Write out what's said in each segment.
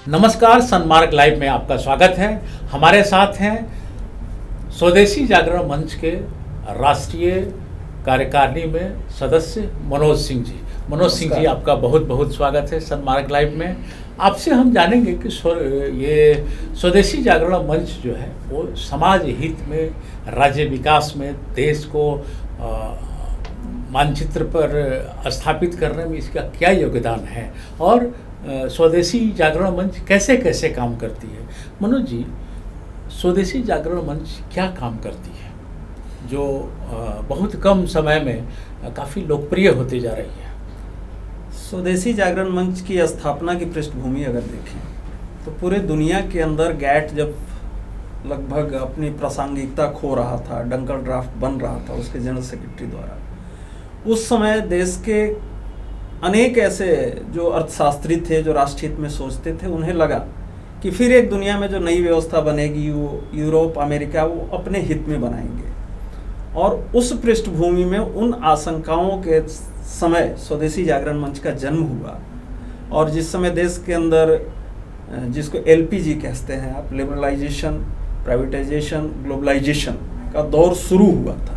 नमस्कार, सन्मार्ग लाइव में आपका स्वागत है। हमारे साथ हैं स्वदेशी जागरण मंच के राष्ट्रीय कार्यकारिणी में सदस्य मनोज सिंह जी। मनोज सिंह जी, आपका बहुत बहुत स्वागत है सन्मार्ग लाइव में। आपसे हम जानेंगे कि ये स्वदेशी जागरण मंच जो है वो समाज हित में, राज्य विकास में, देश को मानचित्र पर स्थापित करने में इसका क्या योगदान है और स्वदेशी जागरण मंच कैसे कैसे काम करती है। मनोज जी, स्वदेशी जागरण मंच क्या काम करती है जो बहुत कम समय में काफ़ी लोकप्रिय होती जा रही है? स्वदेशी जागरण मंच की स्थापना की पृष्ठभूमि अगर देखें तो पूरे दुनिया के अंदर गैट जब लगभग अपनी प्रासंगिकता खो रहा था, डंकल ड्राफ्ट बन रहा था उसके जनरल सेक्रेटरी द्वारा, उस समय देश के अनेक ऐसे जो अर्थशास्त्री थे जो राष्ट्र हित में सोचते थे, उन्हें लगा कि फिर एक दुनिया में जो नई व्यवस्था बनेगी वो यूरोप, अमेरिका वो अपने हित में बनाएंगे। और उस पृष्ठभूमि में उन आशंकाओं के समय स्वदेशी जागरण मंच का जन्म हुआ। और जिस समय देश के अंदर जिसको एलपीजी कहते हैं आप, लिबरलाइजेशन, प्राइवेटाइजेशन, ग्लोबलाइजेशन का दौर शुरू हुआ था,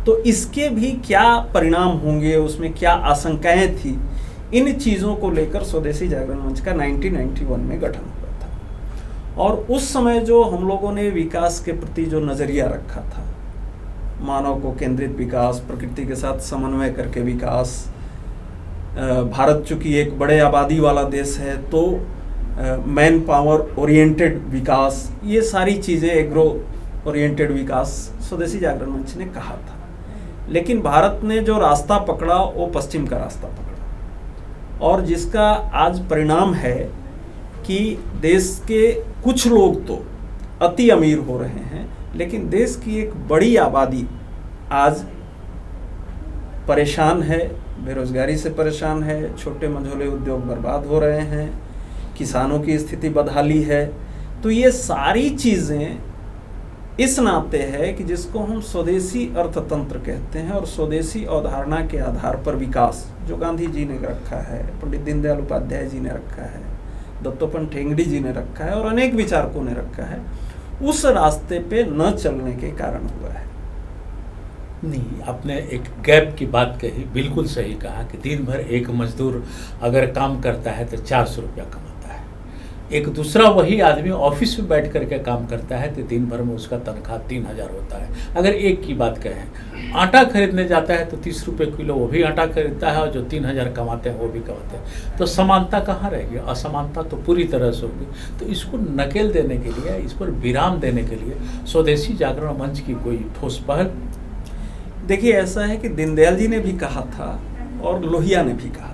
तो इसके भी क्या परिणाम होंगे, उसमें क्या आशंकाएं थी, इन चीज़ों को लेकर स्वदेशी जागरण मंच का 1991 में गठन हुआ था। और उस समय जो हम लोगों ने विकास के प्रति जो नज़रिया रखा था, मानव को केंद्रित विकास, प्रकृति के साथ समन्वय करके विकास, भारत चूँकि एक बड़े आबादी वाला देश है तो मैन पावर ओरिएंटेड विकास, ये सारी चीज़ें, एग्रो ओरिएंटेड विकास स्वदेशी जागरण मंच ने कहा था। लेकिन भारत ने जो रास्ता पकड़ा वो पश्चिम का रास्ता पकड़ा, और जिसका आज परिणाम है कि देश के कुछ लोग तो अति अमीर हो रहे हैं, लेकिन देश की एक बड़ी आबादी आज परेशान है, बेरोजगारी से परेशान है, छोटे मझोले उद्योग बर्बाद हो रहे हैं, किसानों की स्थिति बदहाली है। तो ये सारी चीज़ें इस नाते है कि जिसको हम स्वदेशी अर्थतंत्र कहते हैं और स्वदेशी अवधारणा के आधार पर विकास, जो गांधी जी ने रखा है, पंडित दीनदयाल उपाध्याय जी ने रखा है, दत्तोपंत ठेंगड़ी जी ने रखा है और अनेक विचारकों ने रखा है, उस रास्ते पे न चलने के कारण हुआ है। नहीं, आपने एक गैप की बात कही, बिल्कुल सही कहा कि दिन भर एक मजदूर अगर काम करता है तो 400 रुपया कमाता है। एक दूसरा वही आदमी ऑफिस में बैठ करके काम करता है तो दिन भर में उसका तनख्वाह 3000 होता है। अगर एक की बात कहें, आटा खरीदने जाता है तो 30 रुपये किलो वो भी आटा खरीदता है और जो 3000 कमाते हैं वो भी कमाते हैं। तो समानता कहाँ रहेगी? असमानता तो पूरी तरह से होगी। तो इसको नकेल देने के लिए, इस पर विराम देने के लिए स्वदेशी जागरण मंच की कोई ठोस पहल? देखिए, ऐसा है कि दीनदयाल जी ने भी कहा था और लोहिया ने भी कहा था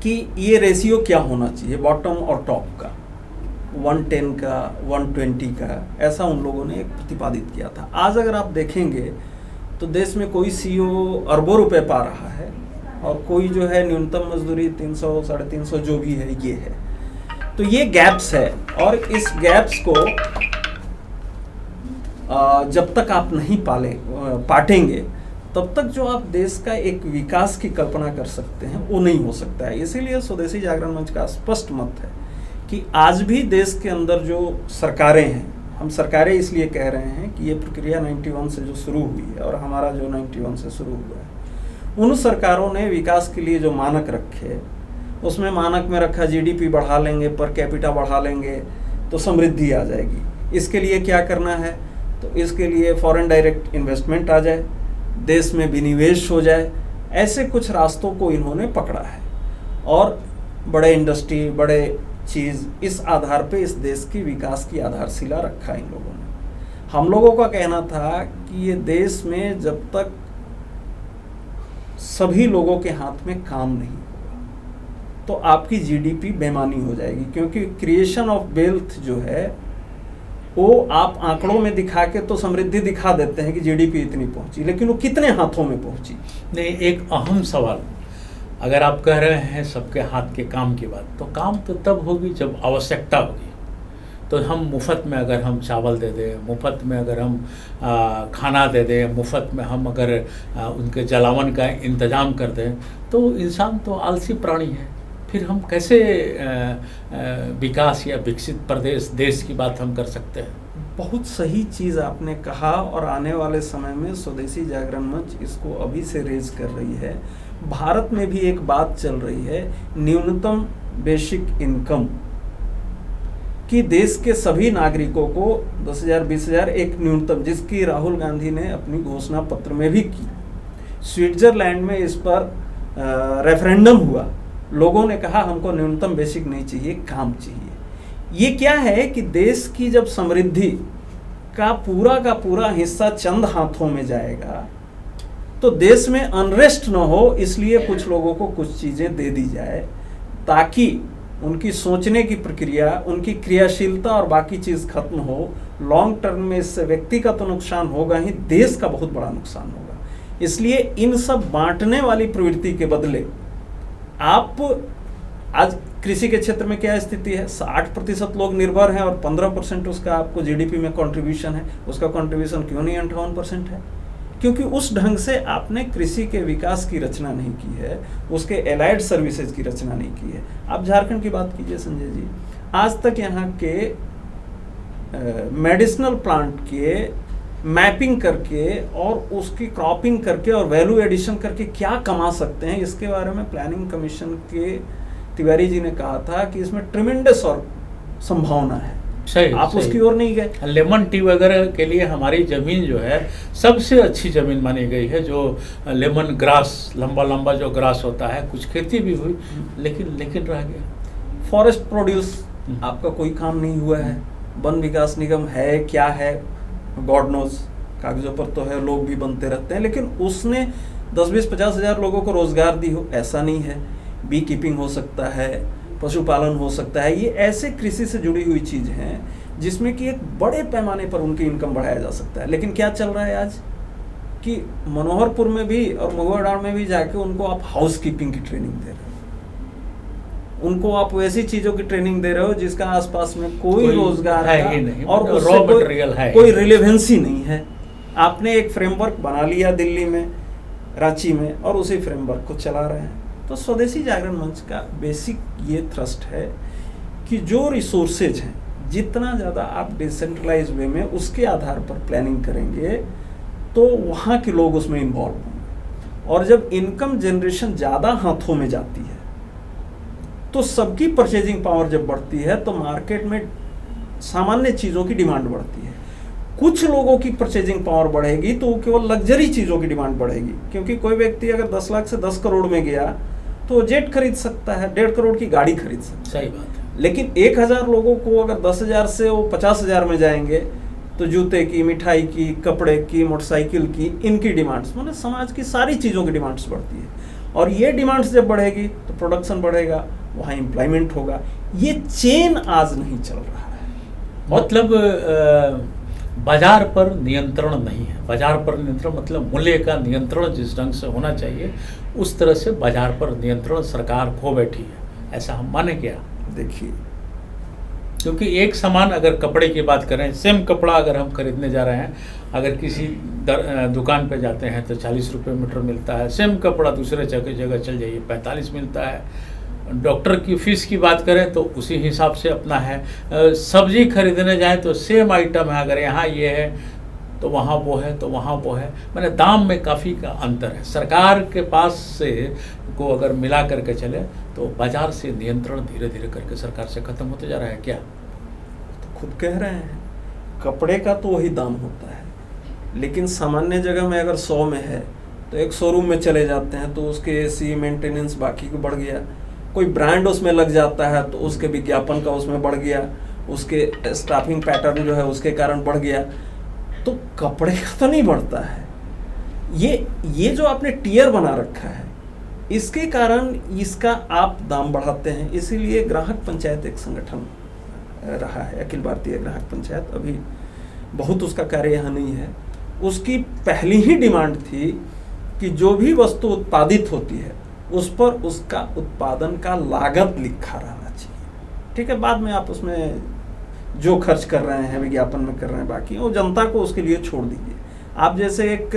कि ये रेशियो क्या होना चाहिए, बॉटम और टॉप का, 110 का, 120 का, ऐसा उन लोगों ने एक प्रतिपादित किया था। आज अगर आप देखेंगे तो देश में कोई सीईओ अरबों रुपए पा रहा है और कोई जो है न्यूनतम मजदूरी 300, 350 जो भी है, ये है। तो ये गैप्स है, और इस गैप्स को जब तक आप नहीं पाटेंगे तब तक जो आप देश का एक विकास की कल्पना कर सकते हैं वो नहीं हो सकता है। इसीलिए स्वदेशी जागरण मंच का स्पष्ट मत है कि आज भी देश के अंदर जो सरकारें हैं, हम सरकारें इसलिए कह रहे हैं कि ये प्रक्रिया 91 से जो शुरू हुई है और हमारा जो 91 से शुरू हुआ है, उन सरकारों ने विकास के लिए जो मानक रखे, उसमें मानक में रखा जीडीपी बढ़ा लेंगे, पर कैपिटा बढ़ा लेंगे तो समृद्धि आ जाएगी। इसके लिए क्या करना है? तो इसके लिए फॉरेन डायरेक्ट इन्वेस्टमेंट आ जाए, देश में विनिवेश हो जाए, ऐसे कुछ रास्तों को इन्होंने पकड़ा है और बड़े इंडस्ट्री, बड़े चीज़, इस आधार पे इस देश की विकास की आधारशिला रखा इन लोगों ने। हम लोगों का कहना था कि ये देश में जब तक सभी लोगों के हाथ में काम नहीं होगा तो आपकी जीडीपी बेमानी हो जाएगी, क्योंकि क्रिएशन ऑफ वेल्थ जो है वो आप आंकड़ों में दिखा के तो समृद्धि दिखा देते हैं कि जीडीपी इतनी पहुंची, लेकिन वो कितने हाथों में पहुंची? नहीं, एक अहम सवाल, अगर आप कह रहे हैं सबके हाथ के काम की बात, तो काम तो तब होगी जब आवश्यकता होगी। तो हम मुफ्त में अगर हम चावल दे दें, मुफ्त में अगर हम खाना दे दें, मुफ्त में हम अगर उनके जलावन का इंतज़ाम कर दें, तो इंसान तो आलसी प्राणी है। फिर हम कैसे विकास या विकसित प्रदेश देश की बात हम कर सकते हैं? बहुत सही चीज़ आपने कहा, और आने वाले समय में स्वदेशी जागरण मंच इसको अभी से रेज कर रही है। भारत में भी एक बात चल रही है, न्यूनतम बेसिक इनकम कि देश के सभी नागरिकों को 10,000 20,000 एक न्यूनतम, जिसकी राहुल गांधी ने अपनी घोषणा पत्र में भी की। स्विट्जरलैंड में इस पर रेफरेंडम हुआ, लोगों ने कहा हमको न्यूनतम बेसिक नहीं चाहिए, काम चाहिए। ये क्या है कि देश की जब समृद्धि का पूरा हिस्सा चंद हाथों में जाएगा तो देश में अनरेस्ट न हो, इसलिए कुछ लोगों को कुछ चीज़ें दे दी जाए ताकि उनकी सोचने की प्रक्रिया, उनकी क्रियाशीलता और बाकी चीज़ खत्म हो। लॉन्ग टर्म में इससे व्यक्ति का तो नुकसान होगा ही, देश का बहुत बड़ा नुकसान होगा। इसलिए इन सब बांटने वाली प्रवृत्ति के बदले आप आज कृषि के क्षेत्र में क्या स्थिति है, 60% लोग निर्भर हैं और 15% उसका आपको जीडीपी में कंट्रीब्यूशन है। उसका कंट्रीब्यूशन क्यों नहीं 58% है? क्योंकि उस ढंग से आपने कृषि के विकास की रचना नहीं की है, उसके एलाइड सर्विसेज की रचना नहीं की है। आप झारखंड की बात कीजिए संजय जी, आज तक यहाँ के मेडिसिनल प्लांट के मैपिंग करके और उसकी क्रॉपिंग करके और वैल्यू एडिशन करके क्या कमा सकते हैं, इसके बारे में प्लानिंग कमीशन के तिवारी जी ने कहा था कि इसमें ट्रिमेंडस और संभावना है। सही, आप सही। उसकी ओर नहीं गए। लेमन टी वगैरह के लिए हमारी ज़मीन जो है सबसे अच्छी ज़मीन मानी गई है, जो लेमन ग्रास, लंबा लंबा जो ग्रास होता है, कुछ खेती भी हुई लेकिन रह गया। फॉरेस्ट प्रोड्यूस आपका कोई काम नहीं हुआ है। वन विकास निगम है क्या है, गॉड नोज, कागजों पर तो है, लोग भी बनते रहते हैं, लेकिन उसने 10-20-50 हज़ार लोगों को रोजगार दी हो ऐसा नहीं है। बी कीपिंग हो सकता है, पशुपालन हो सकता है, ये ऐसे कृषि से जुड़ी हुई चीज़ हैं जिसमें कि एक बड़े पैमाने पर उनकी इनकम बढ़ाया जा सकता है। लेकिन क्या चल रहा है आज कि मनोहरपुर में भी और महुआडांड में भी जाके उनको आप हाउस कीपिंग की ट्रेनिंग दे रहे हो, उनको आप वैसी चीज़ों की ट्रेनिंग दे रहे हो जिसका आसपास में कोई रोजगार है ही नहीं, और रॉ मटेरियल है, कोई रिलेवेंसी नहीं है। आपने एक फ्रेमवर्क बना लिया दिल्ली में, रांची में, और उसी फ्रेमवर्क को चला रहे हैं। तो स्वदेशी जागरण मंच का बेसिक ये थ्रस्ट है कि जो रिसोर्सेज हैं, जितना ज़्यादा आप डिसेंट्रलाइज वे में उसके आधार पर प्लानिंग करेंगे तो वहाँ के लोग उसमें इन्वॉल्व होंगे। और जब इनकम जनरेशन ज़्यादा हाथों में जाती है तो सबकी परचेजिंग पावर जब बढ़ती है तो मार्केट में सामान्य चीज़ों की डिमांड बढ़ती है। कुछ लोगों की परचेजिंग पावर बढ़ेगी तो केवल लग्जरी चीज़ों की डिमांड बढ़ेगी, क्योंकि कोई व्यक्ति अगर 10 लाख से 10 करोड़ में गया तो वो जेट खरीद सकता है, 1.5 करोड़ की गाड़ी खरीद सकता है। सही बात है। लेकिन 1,000 लोगों को अगर 10,000 से वो 50,000 में जाएंगे तो जूते की, मिठाई की, कपड़े की, मोटरसाइकिल की, इनकी डिमांड्स, मतलब समाज की सारी चीज़ों की डिमांड्स बढ़ती है। और ये डिमांड्स जब बढ़ेगी तो प्रोडक्शन बढ़ेगा, वहाँ एम्प्लॉयमेंट होगा। ये चेन आज नहीं चल रहा है। मतलब बाजार पर नियंत्रण नहीं है। बाजार पर नियंत्रण मतलब मूल्य का नियंत्रण जिस ढंग से होना चाहिए उस तरह से बाजार पर नियंत्रण सरकार खो बैठी है, ऐसा हम माने क्या? देखिए, क्योंकि एक सामान, अगर कपड़े की बात करें, सेम कपड़ा अगर हम खरीदने जा रहे हैं, अगर किसी दुकान पे जाते हैं तो 40 रुपये मीटर मिलता है, सेम कपड़ा दूसरे जगह चल जाइए 45 मिलता है। डॉक्टर की फीस की बात करें तो उसी हिसाब से अपना है। सब्जी खरीदने जाए तो सेम आइटम है, अगर यहाँ ये है तो वहाँ वो है, तो वहाँ वो है, मैंने दाम में काफ़ी का अंतर है। सरकार के पास से को अगर मिला करके चले तो बाजार से नियंत्रण धीरे धीरे करके सरकार से ख़त्म होते जा रहा है। क्या तो खुद कह रहे हैं, कपड़े का तो वही दाम होता है, लेकिन सामान्य जगह में अगर 100 में है तो एक शोरूम में चले जाते हैं तो उसके एसी, मेंटेनेंस, बाकी को बढ़ गया। कोई ब्रांड उसमें लग जाता है तो उसके विज्ञापन का उसमें बढ़ गया, उसके स्टाफिंग पैटर्न जो है उसके कारण बढ़ गया। तो कपड़े का तो नहीं बढ़ता है। ये जो आपने टियर बना रखा है इसके कारण इसका आप दाम बढ़ाते हैं। इसीलिए ग्राहक पंचायत एक संगठन रहा है, अखिल भारतीय ग्राहक पंचायत, अभी बहुत उसका कार्य यहाँ नहीं है। उसकी पहली ही डिमांड थी कि जो भी वस्तु उत्पादित होती है उस पर उसका उत्पादन का लागत लिखा रहना चाहिए। ठीक है, बाद में आप उसमें जो खर्च कर रहे हैं विज्ञापन में कर रहे हैं, बाकी वो जनता को उसके लिए छोड़ दीजिए। आप जैसे एक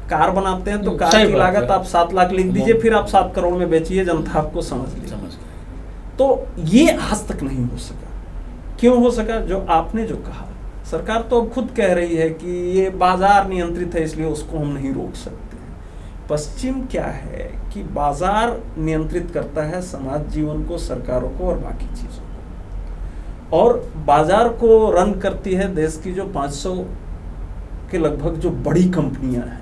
कार बनाते हैं तो कार की लागत आप 7 लाख लिख दीजिए, फिर आप 7 करोड़ में बेचिए, जनता आपको समझ लीजिए। तो ये आज तक नहीं हो सका। क्यों हो सका? जो आपने जो कहा, सरकार तो अब खुद कह रही है कि ये बाजार नियंत्रित है इसलिए उसको हम नहीं रोक सकते हैं। पश्चिम क्या है कि बाजार नियंत्रित करता है समाज जीवन को, सरकारों को और बाकी चीज़ों को, और बाजार को रन करती है देश की जो 500 के लगभग जो बड़ी कंपनियां हैं,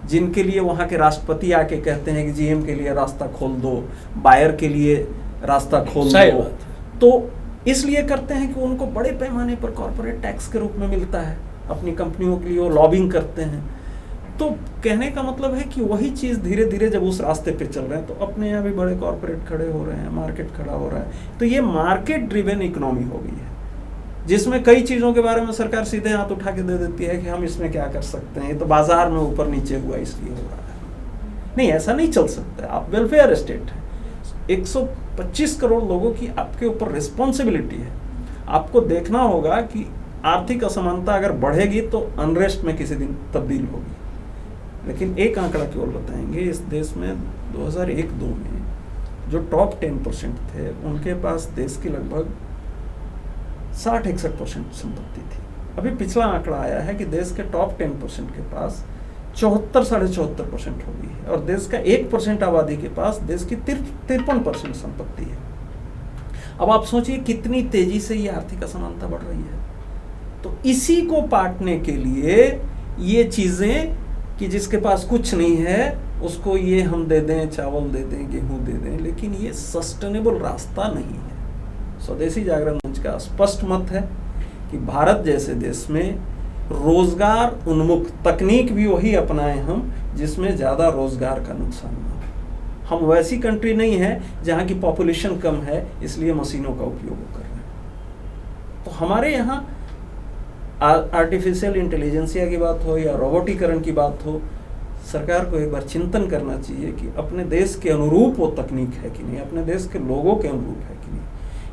जिनके लिए वहाँ के राष्ट्रपति आके कहते हैं कि जीएम के लिए रास्ता खोल दो, बायर के लिए रास्ता खोल दो। तो इसलिए करते हैं कि उनको बड़े पैमाने पर कॉर्पोरेट टैक्स के रूप में मिलता है, अपनी कंपनियों के लिए वो लॉबिंग करते हैं। तो कहने का मतलब है कि वही चीज़ धीरे धीरे जब उस रास्ते पे चल रहे हैं तो अपने यहाँ भी बड़े कॉर्पोरेट खड़े हो रहे हैं, मार्केट खड़ा हो रहा है। तो ये मार्केट ड्रिवेन इकोनॉमी हो गई है, जिसमें कई चीज़ों के बारे में सरकार सीधे हाथ उठा के दे देती है कि हम इसमें क्या कर सकते हैं, ये तो बाजार में ऊपर नीचे हुआ इसलिए हो रहा है। नहीं, ऐसा नहीं चल सकता। आप वेलफेयर स्टेट है, 125 करोड़ लोगों की आपके ऊपर रिस्पॉन्सिबिलिटी है। आपको देखना होगा कि आर्थिक असमानता अगर बढ़ेगी तो अनरेस्ट में किसी दिन तब्दील होगी। लेकिन एक आंकड़ा केवल बताएंगे, इस देश में 2001-2 में जो टॉप 10% थे उनके पास देश की लगभग 60-61% संपत्ति थी। अभी पिछला आंकड़ा आया है कि देश के टॉप 10% के पास 74-74.5% हो गई है, और देश का 1% आबादी के पास देश की 53% संपत्ति है। अब आप सोचिए कितनी तेजी से ये आर्थिक असमानता बढ़ रही है। तो इसी को पाटने के लिए ये चीजें कि जिसके पास कुछ नहीं है उसको ये हम दे दें, चावल दे दें, गेहूं दे दें, लेकिन ये सस्टेनेबल रास्ता नहीं है। स्वदेशी जागरण मंच का स्पष्ट मत है कि भारत जैसे देश में रोजगार उन्मुख तकनीक भी वही अपनाएं हम जिसमें ज़्यादा रोजगार का नुकसान ना हो। हम वैसी कंट्री नहीं है जहाँ की पॉपुलेशन कम है इसलिए मशीनों का उपयोग कर रहे हैं। तो हमारे यहाँ आर्टिफिशियल इंटेलिजेंसिया की बात हो या रोबोटिकरण की बात हो, सरकार को एक बार चिंतन करना चाहिए कि अपने देश के अनुरूप वो तकनीक है कि नहीं, अपने देश के लोगों के अनुरूप है कि नहीं।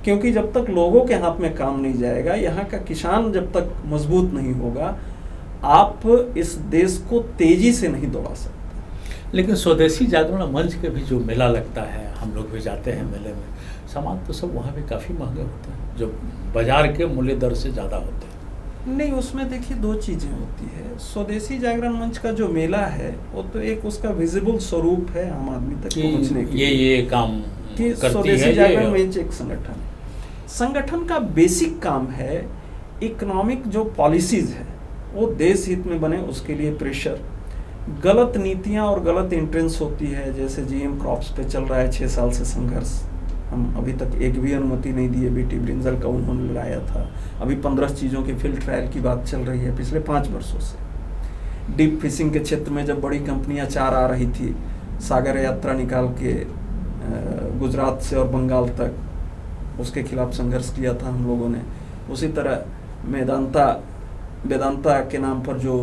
क्योंकि जब तक लोगों के हाथ में काम नहीं जाएगा, यहाँ का किसान जब तक मजबूत नहीं होगा, आप इस देश को तेजी से नहीं दौड़ा सकते। लेकिन स्वदेशी जागरण मंच के भी जो मेला लगता है, हम लोग भी जाते हैं मेले में, सामान तो सब वहाँ भी काफ़ी महंगे होते हैं जो बाजार के मूल्य दर से ज़्यादा होते हैं। नहीं, उसमें देखिए दो चीज़ें होती है। स्वदेशी जागरण मंच का जो मेला है वो तो एक उसका विजिबल स्वरूप है आम आदमी तक पहुँचने के ये काम कि स्वदेशी जागरण मंच एक संगठन है। संगठन का बेसिक काम है इकोनॉमिक जो पॉलिसीज है वो देश हित में बने, उसके लिए प्रेशर, गलत नीतियां और गलत एंट्रेंस होती है। जैसे जीएम क्रॉप्स पे चल रहा है 6 साल से संघर्ष, हम अभी तक एक भी अनुमति नहीं दिए। बेटी ब्रिंजल का उन्होंने लाया था, अभी 15 चीज़ों के फील्ड ट्रायल की बात चल रही है पिछले 5 वर्षों से। डीप फिशिंग के क्षेत्र में जब बड़ी कंपनियां 4 आ रही थी, सागर यात्रा निकाल के गुजरात से और बंगाल तक, उसके खिलाफ संघर्ष किया था हम लोगों ने। उसी तरह वेदांता के नाम पर जो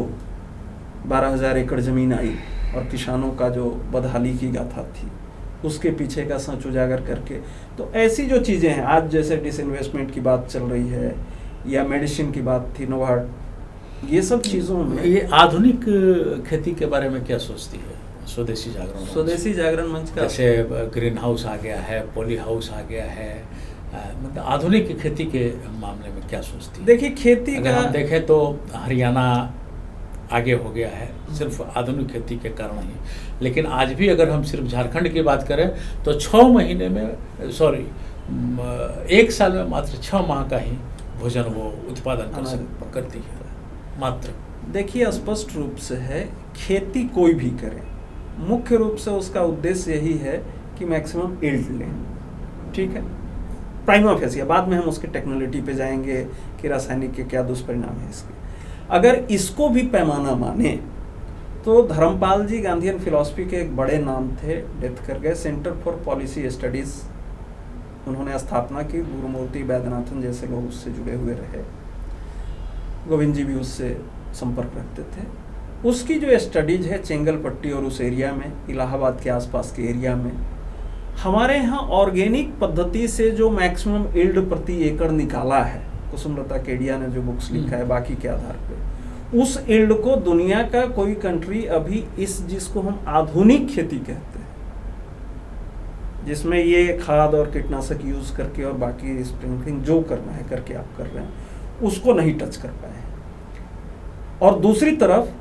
12,000 एकड़ ज़मीन आई और किसानों का जो बदहाली की गाथा थी, उसके पीछे का सच उजागर करके। तो ऐसी जो चीज़ें हैं, आज जैसे डिसइन्वेस्टमेंट की बात चल रही है या मेडिसिन की बात थी, नोवार्ड, ये सब चीज़ों में। ये आधुनिक खेती के बारे में क्या सोचती है स्वदेशी जागरण? स्वदेशी जागरण मंच का जैसे ग्रीन हाउस आ गया है, पॉली हाउस आ गया है, मतलब आधुनिक खेती के मामले में क्या सोचती है? देखिए खेती अगर हम देखें तो हरियाणा आगे हो गया है सिर्फ आधुनिक खेती के कारण ही। लेकिन आज भी अगर हम सिर्फ झारखंड की बात करें तो 6 महीने में, 1 साल में मात्र 6 माह का ही भोजन वो उत्पादन करती है मात्र। देखिए स्पष्ट रूप से है, खेती कोई भी करे, मुख्य रूप से उसका उद्देश्य यही है कि मैक्सिमम यील्ड लें, ठीक है, प्राइमा फेसिया। बाद में हम उसके टेक्नोलॉजी पे जाएंगे कि रासायनिक के क्या दुष्परिणाम है इसके। अगर इसको भी पैमाना माने तो धर्मपाल जी गांधीयन फिलॉसफी के एक बड़े नाम थे, डेथ कर गए, सेंटर फॉर पॉलिसी स्टडीज़ उन्होंने स्थापना की। गुरुमूर्ति वैद्यनाथन जैसे लोग उससे जुड़े हुए रहे, गोविंद जी भी उससे संपर्क रखते थे। उसकी जो स्टडीज है चेंगलपट्टी और उस एरिया में, इलाहाबाद के आसपास के एरिया में, हमारे यहाँ ऑर्गेनिक पद्धति से जो मैक्सिमम यील्ड प्रति एकड़ निकाला है, कुसुमलता केडिया ने जो बुक्स लिखा है बाकी के आधार पे, उस यील्ड को दुनिया का कोई कंट्री अभी इस जिसको हम आधुनिक खेती कहते हैं जिसमें ये खाद और कीटनाशक यूज़ करके और बाकी स्प्रिंकलिंग जो करना है करके आप कर रहे हैं, उसको नहीं टच कर पाए। और दूसरी तरफ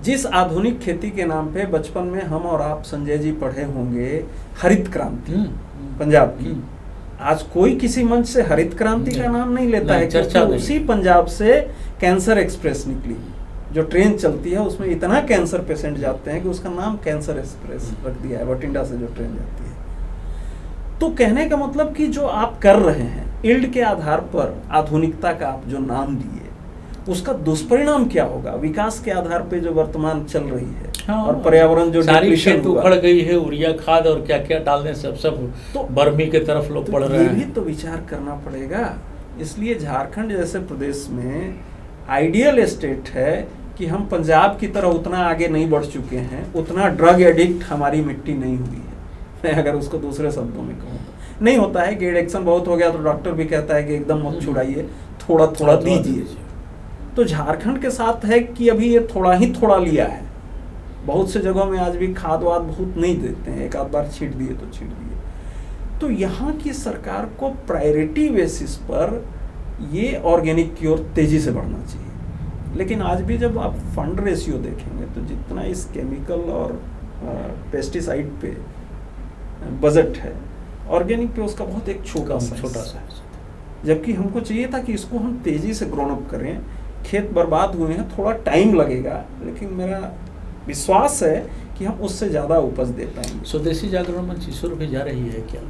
जिस आधुनिक खेती के नाम पे बचपन में हम और आप संजय जी पढ़े होंगे हरित क्रांति पंजाब की, आज कोई किसी मंच से हरित क्रांति का नाम नहीं लेता है, क्योंकि उसी पंजाब से कैंसर एक्सप्रेस निकली। जो ट्रेन चलती है उसमें इतना कैंसर पेशेंट जाते हैं कि उसका नाम कैंसर एक्सप्रेस रख दिया है, बठिंडा से जो ट्रेन जाती है। तो कहने का मतलब कि जो आप कर रहे हैं इल्ड के आधार पर आधुनिकता का आप जो नाम दिए, उसका दुष्परिणाम क्या होगा विकास के आधार पे जो वर्तमान चल रही है। हाँ, और पर्यावरण जो डिप्लीशन उखड़ गई है, यूरिया खाद और क्या क्या डालने से सब तो बर्मी के तरफ लोग बढ़ रहे हैं। ये भी तो विचार करना पड़ेगा। इसलिए झारखंड जैसे प्रदेश में आइडियल स्टेट है कि हम पंजाब की तरह उतना आगे नहीं बढ़ चुके हैं, उतना ड्रग एडिक्ट हमारी मिट्टी नहीं हुई है। मैं अगर उसको दूसरे शब्दों में कहूँ, नहीं होता है कि एडिक्शन बहुत हो गया तो डॉक्टर भी कहता है कि एकदम मत छुड़ाइए, थोड़ा थोड़ा दीजिए। तो झारखंड के साथ है कि अभी ये थोड़ा ही थोड़ा लिया है। बहुत से जगहों में आज भी खाद वाद बहुत नहीं देते हैं, एक आध बार छींट दिए तो छींट दिए। तो यहाँ की सरकार को प्रायोरिटी बेसिस पर ये ऑर्गेनिक की ओर तेजी से बढ़ना चाहिए। लेकिन आज भी जब आप फंड रेशियो देखेंगे तो जितना इस केमिकल और पेस्टिसाइड पे बजट है, ऑर्गेनिक पे उसका बहुत एक छोटा सा, जबकि हमको चाहिए था कि इसको हम तेजी से ग्रोन अप करें। खेत बर्बाद हुए हैं, थोड़ा टाइम लगेगा, लेकिन मेरा विश्वास है कि हम उससे ज़्यादा उपज दे पाएंगे। स्वदेशी जागरण मंच इस ओर भी जा रही है क्या?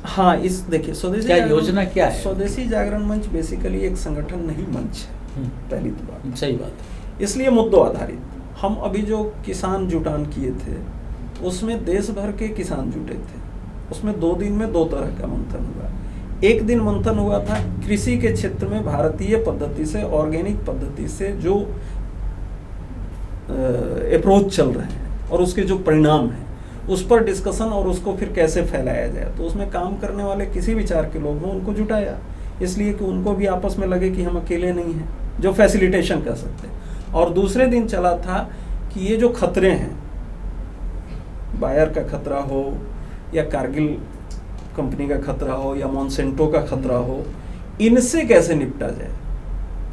हाँ, इस देखिए स्वदेशी क्या योजना क्या है? स्वदेशी जागरण मंच बेसिकली एक संगठन नहीं, मंच है। पहली तो बात सही बात है। इसलिए मुद्दों आधारित हम अभी जो किसान जुटान किए थे उसमें देश भर के किसान जुटे थे। उसमें 2 दिन में 2 तरह का मंथन हुआ। एक दिन मंथन हुआ था कृषि के क्षेत्र में भारतीय पद्धति से, ऑर्गेनिक पद्धति से जो अप्रोच चल रहे हैं और उसके जो परिणाम हैं उस पर डिस्कशन और उसको फिर कैसे फैलाया जाए। तो उसमें काम करने वाले किसी विचार के लोग हों उनको जुटाया, इसलिए कि उनको भी आपस में लगे कि हम अकेले नहीं हैं, जो फैसिलिटेशन कर सकते हैं। और दूसरे दिन चला था कि ये जो खतरे हैं, बायर का खतरा हो या कारगिल कंपनी का खतरा हो या मॉन्सेंटो का खतरा हो, इनसे कैसे निपटा जाए।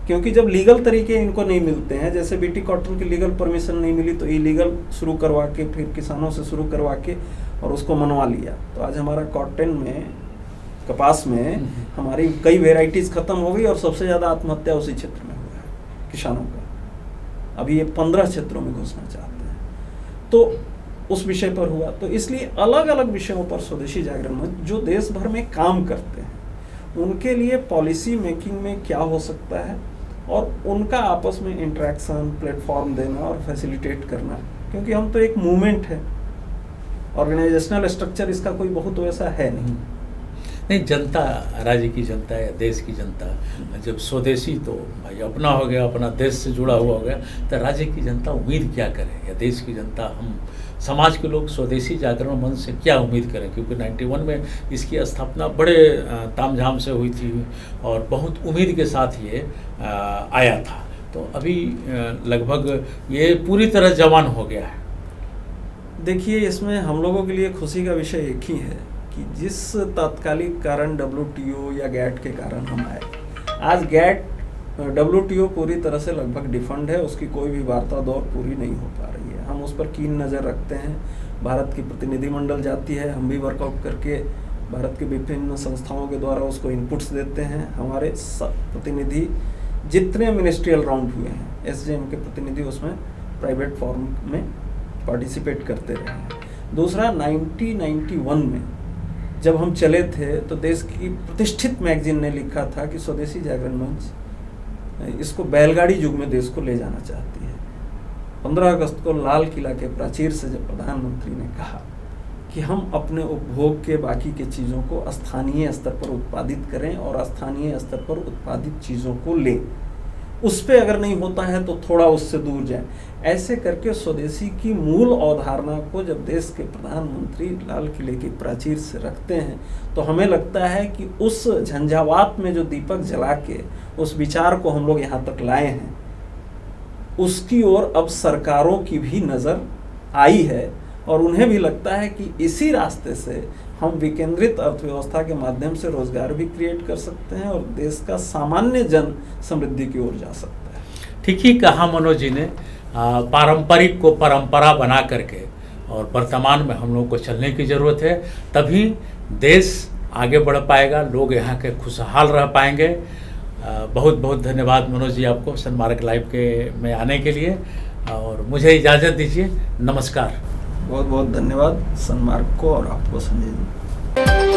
क्योंकि जब लीगल तरीके इनको नहीं मिलते हैं, जैसे बीटी कॉटन की लीगल परमिशन नहीं मिली तो इलीगल शुरू करवा के फिर किसानों से शुरू करवा के और उसको मनवा लिया। तो आज हमारा कॉटन में, कपास में हमारी कई वेराइटीज़ खत्म हो गई और सबसे ज़्यादा आत्महत्या उसी क्षेत्र में हुआ है किसानों का। अभी ये 15 क्षेत्रों में घुसना चाहते हैं। तो उस विषय पर हुआ। तो इसलिए अलग अलग विषयों पर स्वदेशी जागरण मंच जो देश भर में काम करते हैं उनके लिए पॉलिसी मेकिंग में क्या हो सकता है और उनका आपस में इंटरेक्शन, प्लेटफॉर्म देना और फैसिलिटेट करना, क्योंकि हम तो एक मूवमेंट है, ऑर्गेनाइजेशनल स्ट्रक्चर इसका कोई बहुत वैसा है नहीं। जनता, राज्य की जनता या देश की जनता जब स्वदेशी तो भाई अपना हो गया, अपना देश से जुड़ा हुआ हो गया, तो राज्य की जनता उम्मीद क्या करे या देश की जनता, हम समाज के लोग स्वदेशी जागरण मंच से क्या उम्मीद करें? क्योंकि 91 में इसकी स्थापना बड़े तामझाम से हुई थी और बहुत उम्मीद के साथ ये आया था। तो अभी लगभग ये पूरी तरह जवान हो गया है। देखिए, इसमें हम लोगों के लिए खुशी का विषय एक ही है कि जिस तात्कालिक कारण WTO या गैट के कारण हम आए, आज गैट WTO पूरी तरह से लगभग डिफंड है, उसकी कोई भी वार्ता दौर पूरी नहीं हो पा रही है। हम उस पर कीन नज़र रखते हैं। भारत की प्रतिनिधिमंडल जाती है, हम भी वर्कआउट करके भारत के विभिन्न संस्थाओं के द्वारा उसको इनपुट्स देते हैं। हमारे प्रतिनिधि जितने मिनिस्ट्रियल राउंड हुए हैं, SJM के प्रतिनिधि उसमें प्राइवेट फॉर्म में पार्टिसिपेट करते रहे हैं। दूसरा, 1991 में जब हम चले थे तो देश की प्रतिष्ठित मैगजीन ने लिखा था कि स्वदेशी जागरण मंच इसको बैलगाड़ी युग में देश को ले जाना चाहती है। 15 अगस्त को लाल किला के प्राचीर से जब प्रधानमंत्री ने कहा कि हम अपने उपभोग के बाकी के चीज़ों को स्थानीय स्तर पर उत्पादित करें और स्थानीय स्तर पर उत्पादित चीज़ों को लें, उस पे अगर नहीं होता है तो थोड़ा उससे दूर जाएं, ऐसे करके स्वदेशी की मूल अवधारणा को जब देश के प्रधानमंत्री लाल किले की प्राचीर से रखते हैं तो हमें लगता है कि उस झंझावात में जो दीपक जला के उस विचार को हम लोग यहाँ तक लाए हैं, उसकी ओर अब सरकारों की भी नज़र आई है और उन्हें भी लगता है कि इसी रास्ते से हम विकेंद्रित अर्थव्यवस्था के माध्यम से रोजगार भी क्रिएट कर सकते हैं और देश का सामान्य जन समृद्धि की ओर जा सकता है। ठीक ही कहा मनोज जी ने, पारंपरिक को परंपरा बना करके और वर्तमान में हम लोग को चलने की ज़रूरत है, तभी देश आगे बढ़ पाएगा, लोग यहाँ के खुशहाल रह पाएंगे। बहुत बहुत धन्यवाद मनोज जी आपको सन्मार्ग लाइव के में आने के लिए, और मुझे इजाज़त दीजिए। नमस्कार। बहुत बहुत धन्यवाद सन्मार्ग को और आपको संजय जी।